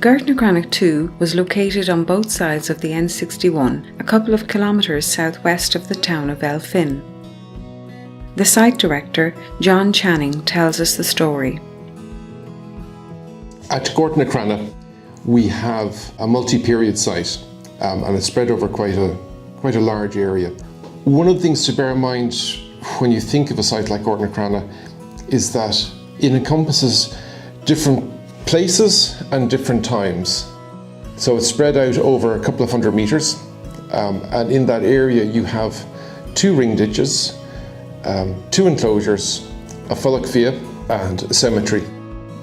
Gortnacrannagh 2 was located on both sides of the N61, a couple of kilometres southwest of the town of Elphin. The site director, John Channing, tells us the story. At Gortnacrannagh, we have a multi-period site, and it's spread over quite a large area. One of the things to bear in mind when you think of a site like Gortnacrannagh is that it encompasses different places and different times. So it's spread out over a couple of 100 metres, and in that area you have 2 ring ditches, 2 enclosures, a Fulloch Via and a cemetery.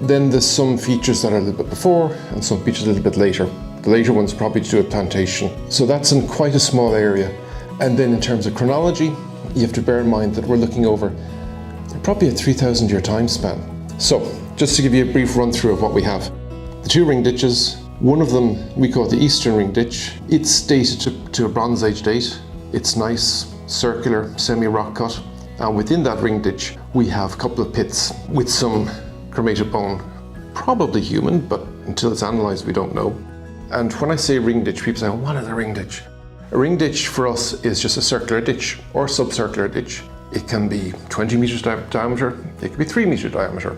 Then there's some features that are a little bit before and some features a little bit later. The later one's probably to do a plantation. So that's in quite a small area. And then in terms of chronology, you have to bear in mind that we're looking over probably a 3,000-year time span. So just to give you a brief run through of what we have. The 2 ring ditches, one of them we call the Eastern Ring Ditch. It's dated to a Bronze Age date. It's nice, circular, semi-rock cut. And within that ring ditch, we have a couple of pits with some cremated bone, probably human, but until it's analysed, we don't know. And when I say ring ditch, people say, oh, what is a ring ditch? A ring ditch for us is just a circular ditch or subcircular ditch. It can be 20 metres diameter, it can be 3 metre diameter.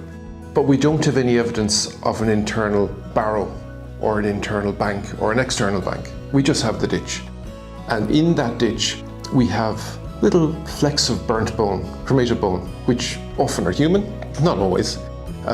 But we don't have any evidence of an internal barrow or an internal bank or an external bank. We just have the ditch. And in that ditch, we have little flecks of burnt bone, cremated bone, which often are human, not always.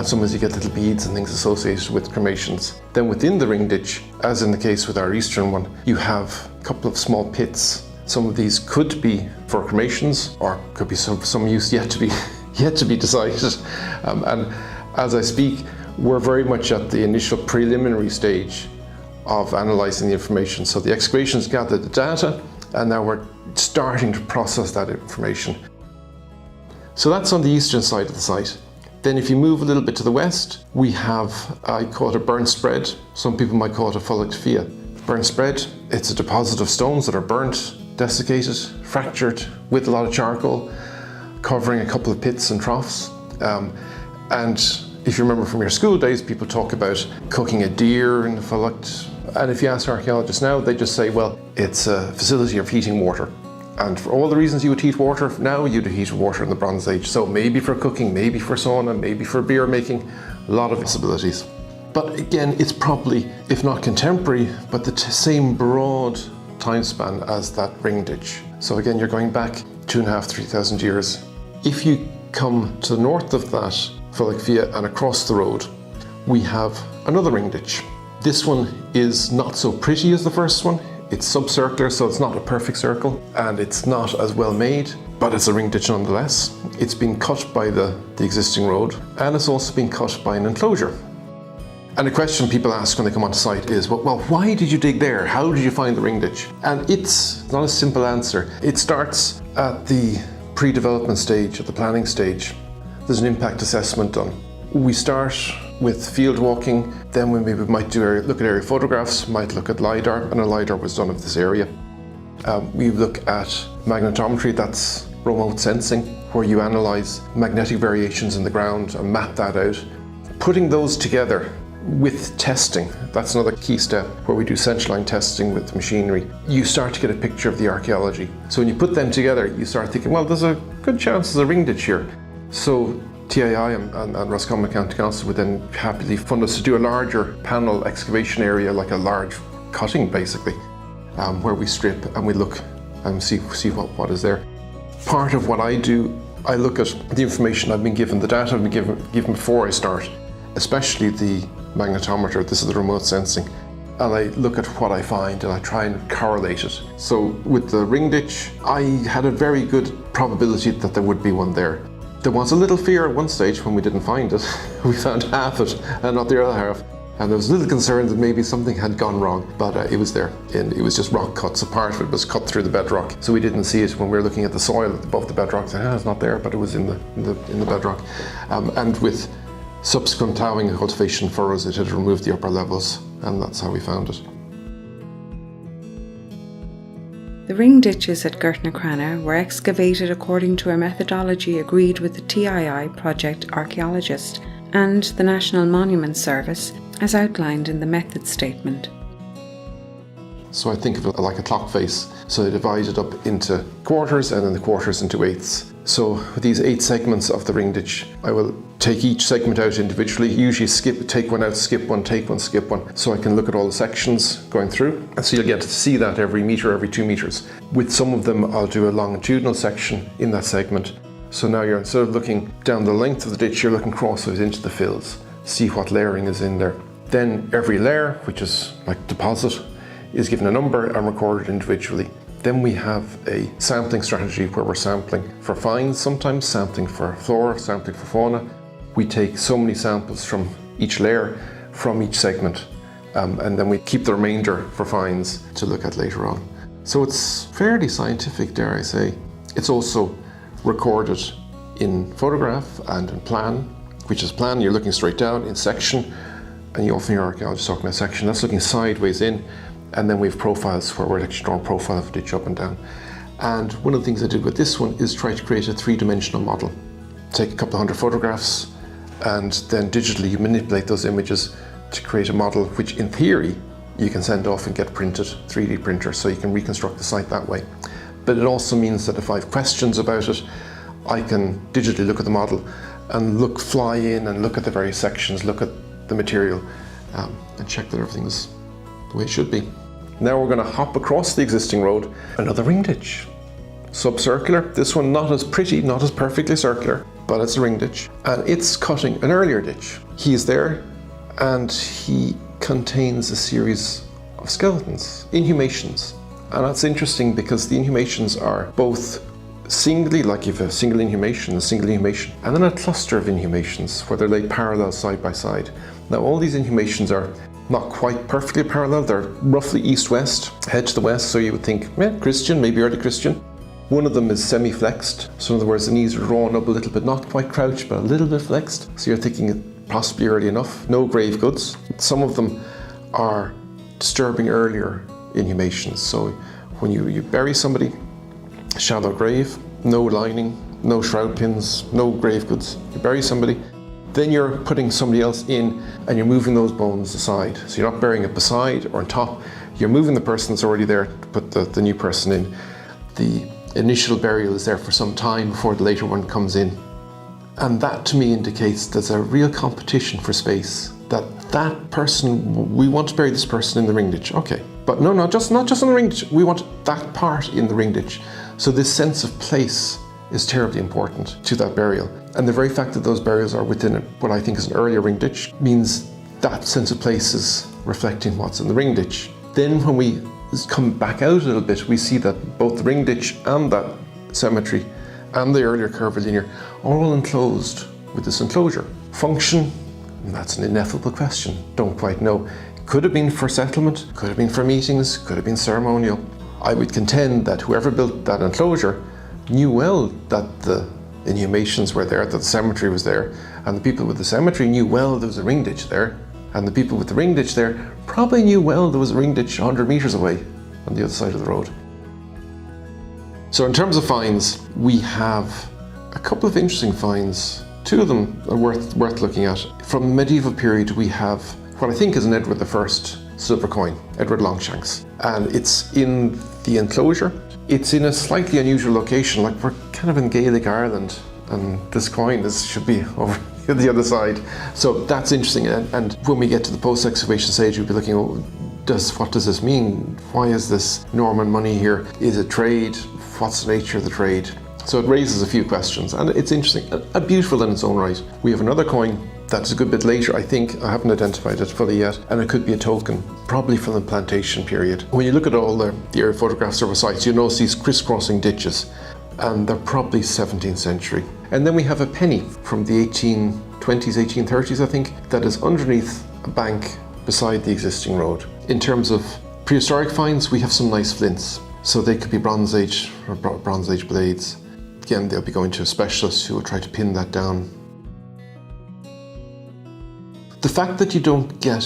Sometimes you get little beads and things associated with cremations. Then within the ring ditch, as in the case with our eastern one, you have a couple of small pits. Some of these could be for cremations, or could be some use yet to be decided. And as I speak, we're very much at the initial preliminary stage of analysing the information. So the excavations gathered the data, and now we're starting to process that information. So that's on the eastern side of the site. Then if you move a little bit to the west, we have, I call it a burnt spread. Some people might call it a Fulloch Via. Burnt spread, it's a deposit of stones that are burnt, desiccated, fractured with a lot of charcoal, covering a couple of pits and troughs. And if you remember from your school days, people talk about cooking a deer in the Fulloch. And if you ask archaeologists now, they just say, well, it's a facility of heating water. And for all the reasons you would heat water, now you'd heat water in the Bronze Age. So maybe for cooking, maybe for sauna, maybe for beer making, a lot of possibilities. But again, it's probably, if not contemporary, but the same broad time span as that ring ditch. So again, you're going back 2,500, 3,000 years. If you come to the north of that Fulloch Via and across the road, we have another ring ditch. This one is not so pretty as the first one. It's subcircular, so it's not a perfect circle, and it's not as well made, but it's a ring ditch nonetheless. It's been cut by the existing road, and it's also been cut by an enclosure. And the question people ask when they come onto site is, well, why did you dig there? How did you find the ring ditch? And it's not a simple answer. It starts at the pre-development stage, at the planning stage. There's an impact assessment done. We start with field walking, then we might look at aerial photographs, might look at LiDAR, and a LiDAR was done of this area. We look at magnetometry, that's remote sensing, where you analyse magnetic variations in the ground and map that out. Putting those together with testing, that's another key step where we do central line testing with machinery. You start to get a picture of the archaeology. So when you put them together, you start thinking, well, there's a good chance there's a ring ditch here. So TII and Roscommon County Council would then happily fund us to do a larger panel excavation area, like a large cutting basically, where we strip and we look and see what is there. Part of what I do, I look at the information I've been given, the data I've been given before I start, especially the magnetometer, this is the remote sensing, and I look at what I find and I try and correlate it. So with the ring ditch, I had a very good probability that there would be one there. There was a little fear at one stage when we didn't find it. We found half it and not the other half. And there was a little concern that maybe something had gone wrong, but it was there. And it was just rock cuts. A part of it was cut through the bedrock. So we didn't see it when we were looking at the soil above the bedrock. It's not there, but it was in the bedrock. And with subsequent ploughing and cultivation furrows, it had removed the upper levels, and that's how we found it. The ring ditches at Gortnacrannagh were excavated according to a methodology agreed with the TII project archaeologist and the National Monument Service as outlined in the method statement. So I think of it like a clock face. So I divide it up into quarters and then the quarters into eighths. So with these 8 segments of the ring ditch, I will take each segment out individually, usually take one out, skip one, take one, skip one, so I can look at all the sections going through. And so you'll get to see that every metre, every 2 metres. With some of them, I'll do a longitudinal section in that segment. So now you're, instead of looking down the length of the ditch, you're looking crossways into the fills, see what layering is in there. Then every layer, which is like deposit, is given a number and recorded individually. Then we have a sampling strategy where we're sampling for finds, sometimes sampling for flora, sampling for fauna. We take so many samples from each layer, from each segment, and then we keep the remainder for finds to look at later on. So it's fairly scientific, dare I say. It's also recorded in photograph and in plan, which is plan, you're looking straight down, in section, and you often hear archaeologists talking about section, that's looking sideways in. And then we have profiles where we're actually drawing profile of the ditch up and down. And one of the things I did with this one is try to create a 3-dimensional model. Take a couple of hundred photographs and then digitally you manipulate those images to create a model which in theory you can send off and get printed, 3D printer, so you can reconstruct the site that way. But it also means that if I have questions about it, I can digitally look at the model and fly in and look at the various sections, look at the material and check that everything is the way it should be. Now we're going to hop across the existing road, another ring ditch. Subcircular, this one not as pretty, not as perfectly circular, but it's a ring ditch. And it's cutting an earlier ditch. He's there and he contains a series of skeletons, inhumations. And that's interesting because the inhumations are both singly, like you have a single inhumation, and then a cluster of inhumations where they're laid parallel side by side. Now all these inhumations are not quite perfectly parallel, they're roughly east-west, head to the west, so you would think, Christian, maybe early Christian. One of them is semi-flexed, so in other words the knees are drawn up a little bit, not quite crouched, but a little bit flexed. So you're thinking it possibly early enough, no grave goods. Some of them are disturbing earlier inhumations. So when you bury somebody, shallow grave, no lining, no shroud pins, no grave goods. You bury somebody, then you're putting somebody else in and you're moving those bones aside. So you're not burying it beside or on top, you're moving the person that's already there to put the new person in. The initial burial is there for some time before the later one comes in. And that to me indicates there's a real competition for space. That person, we want to bury this person in the ring ditch, okay. But no, not just in the ring ditch, we want that part in the ring ditch. So this sense of place is terribly important to that burial. And the very fact that those burials are within what I think is an earlier ring ditch means that sense of place is reflecting what's in the ring ditch. Then when we come back out a little bit, we see that both the ring ditch and that cemetery and the earlier curvilinear are all enclosed with this enclosure. Function, that's an ineffable question, don't quite know. Could have been for settlement, could have been for meetings, could have been ceremonial. I would contend that whoever built that enclosure knew well that the inhumations were there, that the cemetery was there, and the people with the cemetery knew well there was a ring ditch there, and the people with the ring ditch there probably knew well there was a ring ditch 100 metres away on the other side of the road. So in terms of finds, we have a couple of interesting finds. 2 of them are worth looking at. From the medieval period, we have what I think is an Edward I silver coin, Edward Longshanks, and it's in the enclosure. It's in a slightly unusual location, like we're kind of in Gaelic Ireland, and this coin should be over the other side. So that's interesting, and when we get to the post-excavation stage, we'll be looking at what does this mean? Why is this Norman money here? Is it trade? What's the nature of the trade? So it raises a few questions, and it's interesting and beautiful in its own right. We have another coin that's a good bit later, I think. I haven't identified it fully yet, and it could be a token, probably from the plantation period. When you look at all the aerial photographs of our sites, you notice these crisscrossing ditches, and they're probably 17th century. And then we have a penny from the 1820s, 1830s, I think, that is underneath a bank beside the existing road. In terms of prehistoric finds, we have some nice flints. So they could be Bronze Age or Bronze Age blades. Again, they'll be going to a specialist who will try to pin that down. The fact that you don't get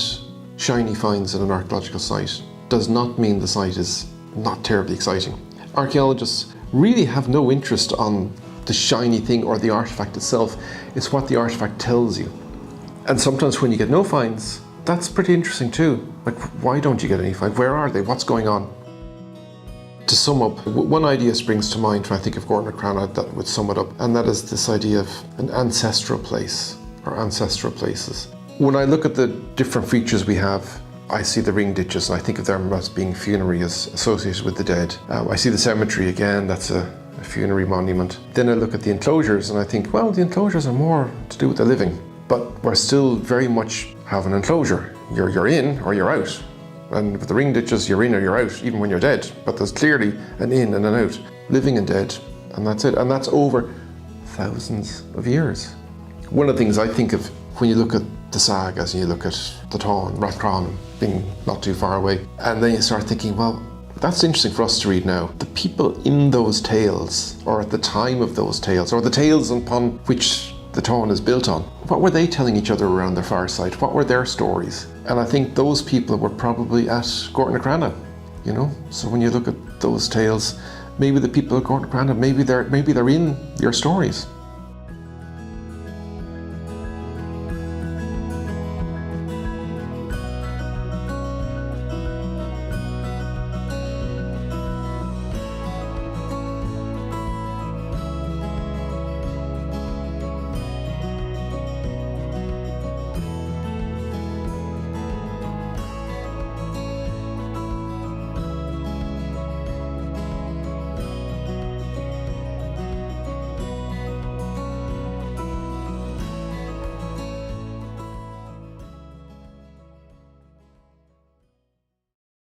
shiny finds at an archaeological site does not mean the site is not terribly exciting. Archaeologists really have no interest on the shiny thing or the artifact itself. It's what the artifact tells you. And sometimes when you get no finds, That's pretty interesting too. Like, why don't you get any find? Where are they? What's going on? To sum up, one idea springs to mind when I think of Gortnacrannagh that would sum it up, and that is this idea of an ancestral place, or ancestral places. When I look at the different features we have, I see the ring ditches and I think of them as being funerary, as associated with the dead. I see the cemetery again, that's a funerary monument. Then I look at the enclosures and I think, well, the enclosures are more to do with the living, but we're still very much have an enclosure. You're in or you're out. And with the ring ditches, you're in or you're out, even when you're dead. But there's clearly an in and an out, living and dead, and that's it. And that's over thousands of years. One of the things I think of when you look at the sagas and you look at the Táin, Roscommon being not too far away, and then you start thinking, well, that's interesting for us to read now. The people in those tales, or at the time of those tales, or the tales upon which the Táin is built on, what were they telling each other around their fireside? What were their stories? And I think those people were probably at Gortnacrannagh, you know? So when you look at those tales, maybe the people at Gortnacrannagh, maybe they're in your stories.